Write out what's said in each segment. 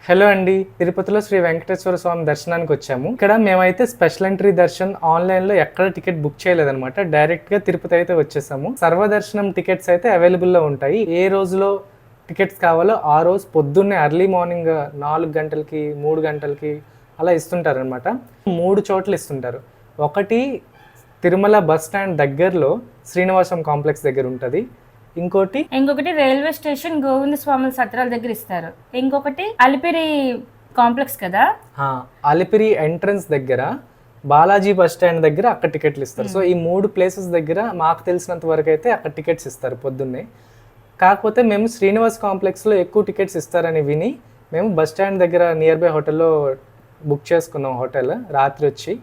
Hello అండి, తిరుపతిలో శ్రీ వెంకటేశ్వర స్వామి దర్శనానికి వచ్చాము. ఇక్కడ మేమైతే స్పెషల్ ఎంట్రీ దర్శన్ ఆన్లైన్లో ఎక్కడ టికెట్ బుక్ చేయలేదన్నమాట. డైరెక్ట్గా తిరుపతి అయితే వచ్చేసాము. సర్వదర్శనం టికెట్స్ అయితే అవైలబుల్లో ఉంటాయి. ఏ రోజులో టికెట్స్ కావాలో ఆ రోజు పొద్దున్నే ఎర్లీ మార్నింగ్ 4 గంటలకి 3 గంటలకి అలా ఇస్తుంటారనమాట. 3 చోట్ల ఇస్తుంటారు. ఒకటి తిరుమల బస్ స్టాండ్ దగ్గరలో శ్రీనివాసం కాంప్లెక్స్ దగ్గర ఉంటుంది. ఇంకొకటి రైల్వే స్టేషన్ గోవింద స్వాముల సత్రాల దగ్గర ఇస్తారు. ఇంకొకటి అలిపిరి కాంప్లెక్స్ కదా, అలిపిరి ఎంట్రన్స్ దగ్గర బాలాజీ బస్ స్టాండ్ దగ్గర అక్కడ టికెట్లు ఇస్తారు. సో ఈ 3 ప్లేసెస్ దగ్గర మాకు తెలిసినంత వరకు అయితే అక్కడ టికెట్స్ ఇస్తారు పొద్దున్నే. కాకపోతే మేము శ్రీనివాస్ కాంప్లెక్స్లో ఎక్కువ టికెట్స్ ఇస్తారని విని మేము బస్ స్టాండ్ దగ్గర నియర్ బై హోటల్లో బుక్ చేసుకున్నాం. హోటల్ రాత్రి వచ్చి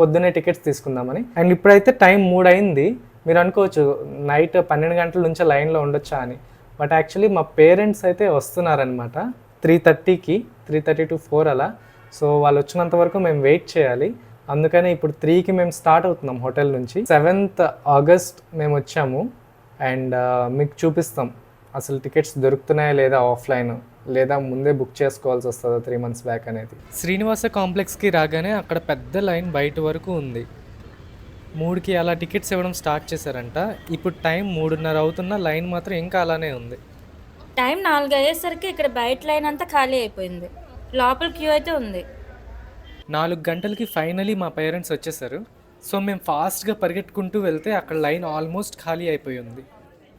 పొద్దున్నే టికెట్స్ తీసుకుందామని. అండ్ ఇప్పుడైతే టైం 3 అయింది. మీరు అనుకోవచ్చు నైట్ 12 గంటల నుంచి లైన్లో ఉండొచ్చా అని. బట్ యాక్చువల్లీ మా పేరెంట్స్ అయితే వస్తున్నారనమాట 3:30కి, 3:30 to 4 అలా. సో వాళ్ళు వచ్చినంత వరకు మేము వెయిట్ చేయాలి. అందుకని ఇప్పుడు 3కి మేము స్టార్ట్ అవుతున్నాం హోటల్ నుంచి. 7th ఆగస్ట్ మేము వచ్చాము. అండ్ మీకు చూపిస్తాం అసలు టికెట్స్ దొరుకుతున్నాయా లేదా, ఆఫ్లైన్ లేదా ముందే బుక్ చేసుకోవాల్సి వస్తుందో 3 months బ్యాక్ అనేది. శ్రీనివాస కాంప్లెక్స్కి రాగానే అక్కడ పెద్ద లైన్ బయట వరకు ఉంది. 3కి అలా టికెట్స్ ఇవ్వడం స్టార్ట్ చేశారంట. ఇప్పుడు టైం 3:30 అవుతున్న లైన్ మాత్రం ఇంకా అలానే ఉంది. టైం 4 అయ్యేసరికి ఇక్కడ బయట లైన్ అంతా ఖాళీ అయిపోయింది. లోపల క్యూ అయితే ఉంది. 4 గంటలకి ఫైనలీ మా పేరెంట్స్ వచ్చేసారు. సో మేము ఫాస్ట్గా పరిగెట్టుకుంటూ వెళ్తే అక్కడ లైన్ ఆల్మోస్ట్ ఖాళీ అయిపోయి ఉంది.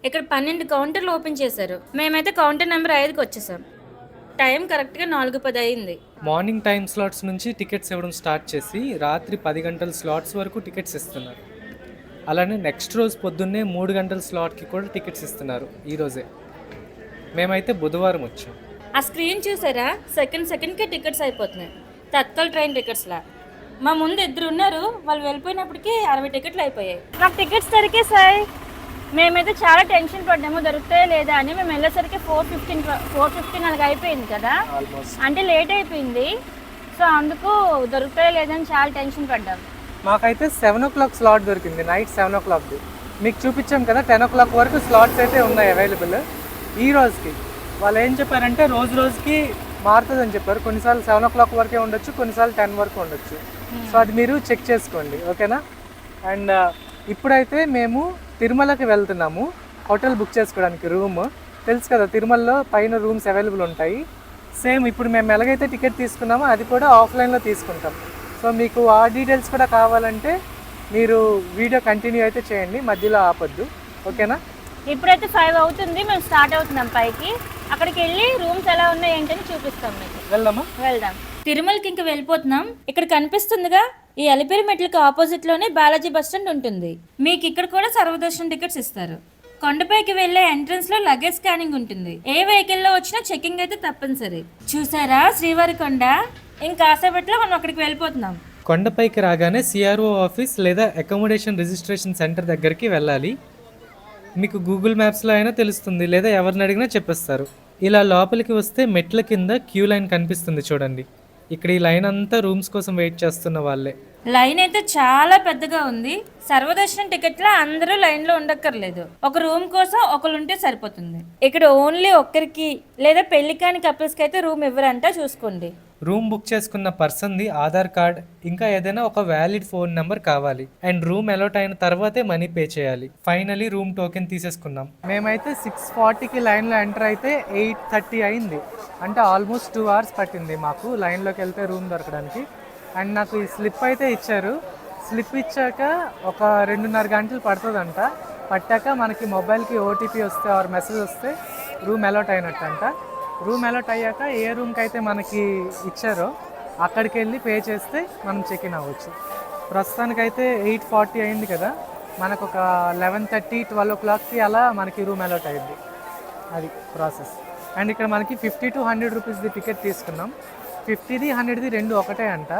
ఇక్కడ 12 కౌంటర్లు ఓపెన్ చేశారు. మేమైతే కౌంటర్ నెంబర్ 5కి వచ్చేసాం. టైం కరెక్ట్గా 4:10 అయింది. మార్నింగ్ టైం స్లాట్స్ నుంచి టికెట్స్ ఇవ్వడం స్టార్ట్ చేసి రాత్రి 10 గంటల స్లాట్స్ వరకు టికెట్స్ ఇస్తున్నారు. అలానే నెక్స్ట్ రోజు పొద్దున్నే 3 గంటల స్లాట్కి కూడా టికెట్స్ ఇస్తున్నారు ఈరోజే. మేమైతే బుధవారం వచ్చాం. ఆ స్క్రీన్ చూసారా, సెకండ్కి టికెట్స్ అయిపోతున్నాయి. తత్కాల్ ట్రైన్ టికెట్స్లా. మా ముందు 2 ఉన్నారు, వాళ్ళు వెళ్ళిపోయినప్పటికీ 60 టికెట్లు అయిపోయాయి. నాకు టికెట్స్ దొరికేసాయి. మేమైతే చాలా టెన్షన్ పడ్డాము దొరుకుతాయో లేదా అని. మేము వెళ్ళేసరికి 4:15 అలాగ అయిపోయింది కదా, అంటే లేట్ అయిపోయింది. సో అందుకు దొరుకుతాయో లేదని చాలా టెన్షన్ పడ్డాము. మాకైతే 7 o'clock స్లాట్ దొరికింది, నైట్ 7 o'clockది. మీకు చూపించాం కదా 10 o'clock వరకు స్లాట్స్ అయితే ఉన్నాయి అవైలబుల్. ఈ రోజుకి వాళ్ళు ఏం చెప్పారంటే రోజు రోజుకి మారుతుందని చెప్పారు. కొన్నిసార్లు 7 o'clock వరకే ఉండొచ్చు, కొన్నిసార్లు 10 వరకు ఉండొచ్చు. సో అది మీరు చెక్ చేసుకోండి, ఓకేనా. అండ్ ఇప్పుడైతే మేము తిరుమలకి వెళ్తున్నాము హోటల్ బుక్ చేసుకోవడానికి. రూమ్ తెలుసు కదా, తిరుమలలో పైన రూమ్స్ అవైలబుల్ ఉంటాయి. సేమ్ ఇప్పుడు మేము ఎలాగైతే టికెట్ తీసుకున్నామో అది కూడా ఆఫ్లైన్లో తీసుకుంటాం. సో మీకు ఆ డీటెయిల్స్ కూడా కావాలంటే మీరు వీడియో కంటిన్యూ అయితే చేయండి, మధ్యలో ఆపొద్దు, ఓకేనా. ఇప్పుడైతే 5 అవుతుంది, మేము స్టార్ట్ అవుతున్నాం పైకి. అక్కడికి వెళ్ళి రూమ్స్ ఎలా ఉన్నాయి ఏంటని చూపిస్తాం మీకు. వెళ్దాం. తిరుమలకి ఇంకా వెళ్ళిపోతున్నాం. ఇక్కడ కనిపిస్తుందిగా, ఈ అలిపిరి మెట్లకి ఆపోజిట్ లోనే బాలాజీ బస్ స్టాండ్ ఉంటుంది. మీకు ఇక్కడ కూడా సర్వదర్శనం టికెట్స్ ఇస్తారు. కొండపైకి వెళ్లే ఎంట్రన్స్ లో లగేజ్ స్కానింగ్ ఉంటుంది. ఏ వెహికల్ లో వచ్చినా చెకింగ్ అయితే తప్పనిసరి. చూసారా శ్రీవారి కొండ, ఇంకాసేపట్లో మనం అక్కడికి వెళ్ళిపోతున్నాం. కొండపైకి రాగానే సిఆర్ఓ ఆఫీస్ లేదా అకామిడేషన్ రిజిస్ట్రేషన్ సెంటర్ దగ్గరికి వెళ్ళాలి. మీకు గూగుల్ మ్యాప్స్లో అయినా తెలుస్తుంది, లేదా ఎవరిని అడిగినా చెప్పేస్తారు. ఇలా లోపలికి వస్తే మెట్ల కింద క్యూ లైన్ కనిపిస్తుంది చూడండి. ఇక్కడ ఈ లైన్ అంతా రూమ్స్ కోసం వెయిట్ చేస్తున్న వాళ్ళే. లైన్ అయితే చాలా పెద్దగా ఉంది. సర్వదర్శనం టికెట్లా అందరూ లైన్ లో ఉండక్కర్లేదు. ఒక రూమ్ కోసం ఒకరు ఉంటే సరిపోతుంది. ఇక్కడ ఓన్లీ ఒక్కరికి లేదా పెళ్లి కాని కపుల్స్ కి అయితే రూమ్ ఇవ్వరంట, చూసుకోండి. రూమ్ బుక్ చేసుకున్న పర్సన్ది ఆధార్ కార్డ్, ఇంకా ఏదైనా ఒక వ్యాలిడ్ ఫోన్ నెంబర్ కావాలి. అండ్ రూమ్ అలాట్ అయిన తర్వాతే మనీ పే చేయాలి. ఫైనలీ రూమ్ టోకెన్ తీసేసుకున్నాం. మేమైతే 6:40కి లైన్లో ఎంటర్ అయితే 8:30 అయింది. అంటే ఆల్మోస్ట్ 2 hours పట్టింది మాకు లైన్లోకి వెళ్తే రూమ్ దొరకడానికి. అండ్ నాకు ఈ స్లిప్ అయితే ఇచ్చారు. స్లిప్ ఇచ్చాక ఒక 2.5 గంటలు పడుతుందంట. పట్టాక మనకి మొబైల్కి ఓటీపీ వస్తే ఆర్ మెసేజ్ వస్తే రూమ్ అలాట్ అయినట్టంట. రూమ్ అలాట్ అయ్యాక ఏ రూమ్కి అయితే మనకి ఇచ్చారో అక్కడికి వెళ్ళి పే చేస్తే మనం చెక్ ఇన్ అవ్వచ్చు. ప్రస్తుతానికైతే 8:40 అయింది కదా, మనకు ఒక 11:30, 12 o'clockకి అలా మనకి రూమ్ అలాట్ అయ్యింది. అది ప్రాసెస్. అండ్ ఇక్కడ మనకి 50 to 100 రూపీస్ది టికెట్ తీసుకున్నాం. 50ది 100ది రెండు ఒకటే అంట,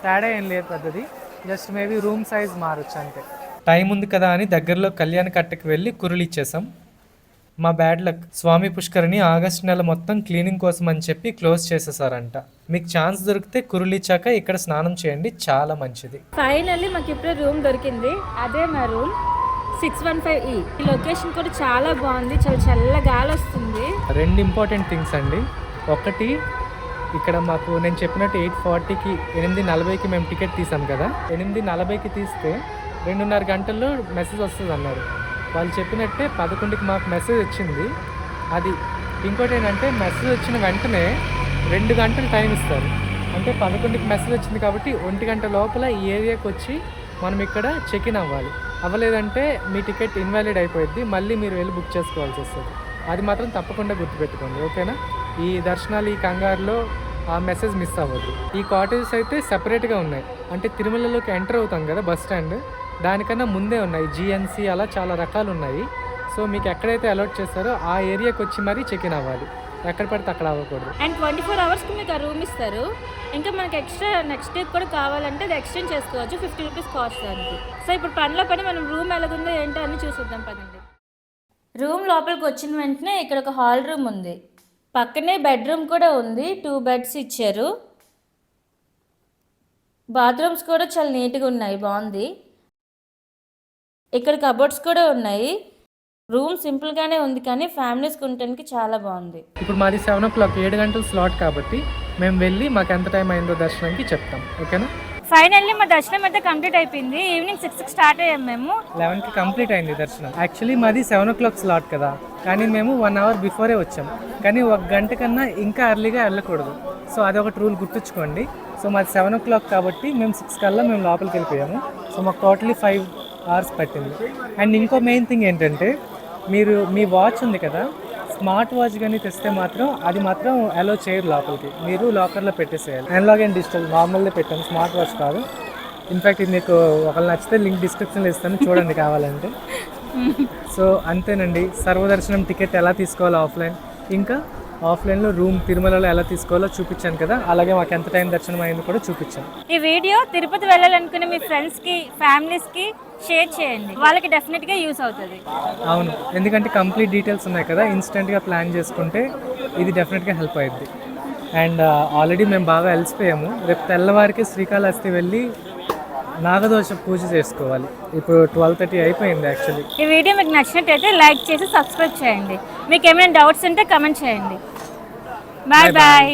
తేడా ఏం లేదు పెద్దది. జస్ట్ మేబీ రూమ్ సైజ్ మారచ్చు అంతే. టైం ఉంది కదా అని దగ్గరలో కళ్యాణ కట్టకి వెళ్ళి కురులు ఇచ్చేసాం. మా బ్యాడ్ లక్, స్వామి పుష్కరిని ఆగస్టు నెల మొత్తం క్లీనింగ్ కోసం అని చెప్పి క్లోజ్ చేసేసారంట. మీకు ఛాన్స్ దొరికితే కురులిచ్చాక ఇక్కడ స్నానం చేయండి, చాలా మంచిది. ఫైనల్లీ మాకు ఇప్పుడే రూమ్ దొరికింది. అదే మా రూమ్ 615E. ఈ లొకేషన్ కూడా చాలా బాగుంది, చాలా చల్ల గాలి వస్తుంది. 2 ఇంపార్టెంట్ థింగ్స్ అండి. ఒకటి ఇక్కడ మాకు నేను చెప్పినట్టు 8:40కి 8:40కి మేము టికెట్ తీసాం కదా, 8:40కి తీస్తే 2.5 గంటల్లో మెసేజ్ వస్తుంది అన్నారు. వాళ్ళు చెప్పినట్టే 11కి మాకు మెసేజ్ వచ్చింది. అది ఇంకోటి ఏంటంటే మెసేజ్ వచ్చిన వెంటనే 2 గంటలు టైం ఇస్తారు. అంటే 11కి మెసేజ్ వచ్చింది కాబట్టి 1 గంట లోపల ఈ ఏరియాకి వచ్చి మనం ఇక్కడ చెక్ ఇన్ అవ్వాలి. అవ్వలేదంటే మీ టికెట్ ఇన్వాలిడ్ అయిపోయింది, మళ్ళీ మీరు వెళ్ళి బుక్ చేసుకోవాల్సి వస్తుంది. అది మాత్రం తప్పకుండా గుర్తుపెట్టుకోండి, ఓకేనా? ఈ దర్శనాలు ఈ కంగారులో ఆ మెసేజ్ మిస్ అవ్వద్దు. ఈ కాటేజెస్ అయితే సెపరేట్గా ఉన్నాయి. అంటే తిరుమలలోకి ఎంటర్ అవుతాం కదా బస్ స్టాండ్, దానికన్నా ముందే ఉన్నాయి. జిఎన్సి అలా చాలా రకాలు ఉన్నాయి. సో మీకు ఎక్కడైతే అలాట్ చేస్తారో ఆ ఏరియాకి వచ్చి మరీ చెక్ ఇన్ అవ్వాలి, ఎక్కడ పడితే అక్కడ అవ్వకూడదు. అండ్ 24 అవర్స్కి మీకు ఆ రూమ్ ఇస్తారు. ఇంకా మనకి ఎక్స్ట్రా నెక్స్ట్ డే కూడా కావాలంటే అది ఎక్స్చేంజ్ చేసుకోవచ్చు, 50 రూపీస్ కాస్ట్ దానికి. సో ఇప్పుడు పనిలో పని మనం రూమ్ ఎలాగుందో ఏంటో అని చూసుద్దాం పదండి. రూమ్ లోపలికి వచ్చిన వెంటనే ఇక్కడ ఒక హాల్ రూమ్ ఉంది, పక్కనే బెడ్రూమ్ కూడా ఉంది. 2 బెడ్స్ ఇచ్చారు. బాత్రూమ్స్ కూడా చాలా నీట్గా ఉన్నాయి, బాగుంది. ఇక్కడ కబోర్డ్స్ కూడా ఉన్నాయి. రూమ్ సింపుల్గానే ఉంది కానీ ఫ్యామిలీస్కి ఉండటానికి చాలా బాగుంది. ఇప్పుడు మాది 7 o'clock 7 గంటల స్లాట్ కాబట్టి మేము వెళ్ళి మాకు ఎంత టైం అయిందో దర్శనానికి చెప్తాం, ఓకేనా? ఫైనల్లీ మా దర్శనం అయితే కంప్లీట్ అయిపోయింది. ఈవినింగ్ 6కి స్టార్ట్ అయ్యాం మేము. 11కి కంప్లీట్ అయింది దర్శనం. యాక్చువల్లీ మాది 7 o'clock స్లాట్ కదా, కానీ మేము 1 hour బిఫోరే వచ్చాం. కానీ 1 గంట కన్నా ఇంకా ఎర్లీగా వెళ్ళకూడదు. సో అదొకటి రూల్ గుర్తుంచుకోండి. సో మాది 7 o'clock కాబట్టి మేము 6 కల్లా మేము లోపలికి వెళ్ళిపోయాము. సో మాకు టోటలీ 5 hours పట్టింది. అండ్ ఇంకో మెయిన్ థింగ్ ఏంటంటే, మీరు మీ వాచ్ ఉంది కదా, స్మార్ట్ వాచ్ కానీ తెస్తే మాత్రం అది మాత్రం అలో చేయరు లోపలికి, మీరు లాకర్లో పెట్టేసేయాలి. అనలాగ్ అండ్ డిజిటల్ నార్మల్గా పెట్టాను, స్మార్ట్ వాచ్ కాదు. ఇన్ఫ్యాక్ట్ ఇది మీకు ఒకళ్ళు నచ్చితే లింక్ డిస్క్రిప్షన్లో ఇస్తాను, చూడండి కావాలంటే. సో అంతేనండి, సర్వదర్శనం టికెట్ ఎలా తీసుకోవాలో ఆఫ్లైన్, ఇంకా ఆఫ్లైన్లో రూమ్ తిరుమలలో ఎలా తీసుకోవాలో చూపించాను కదా, అలాగే మాకు ఎంత టైం దర్శనం అయింది కూడా చూపించాను. ఈ వీడియో తిరుపతి వెళ్ళాలనుకునే మీ ఫ్రెండ్స్కి ఫ్యామిలీస్కి షేర్ చేయండి, వాళ్ళకి డెఫినెట్గా యూస్ అవుతుంది. అవును, ఎందుకంటే కంప్లీట్ డీటెయిల్స్ ఉన్నాయి కదా, ఇన్స్టెంట్గా ప్లాన్ చేసుకుంటే ఇది డెఫినెట్గా హెల్ప్ అయ్యిద్ది. అండ్ ఆల్రెడీ మేము బాగా అలసిపోయాము. రేపు తెల్లవారికి శ్రీకాళహస్తి వెళ్ళి నాగదోష పూజ చేసుకోవాలి. ఇప్పుడు 12:30 అయిపోయింది యాక్చువల్లీ. ఈ వీడియో మీకు నచ్చినట్టయితే లైక్ చేసి సబ్స్క్రైబ్ చేయండి. మీకు ఏమైనా డౌట్స్ ఉంటే కమెంట్ చేయండి. Bye bye.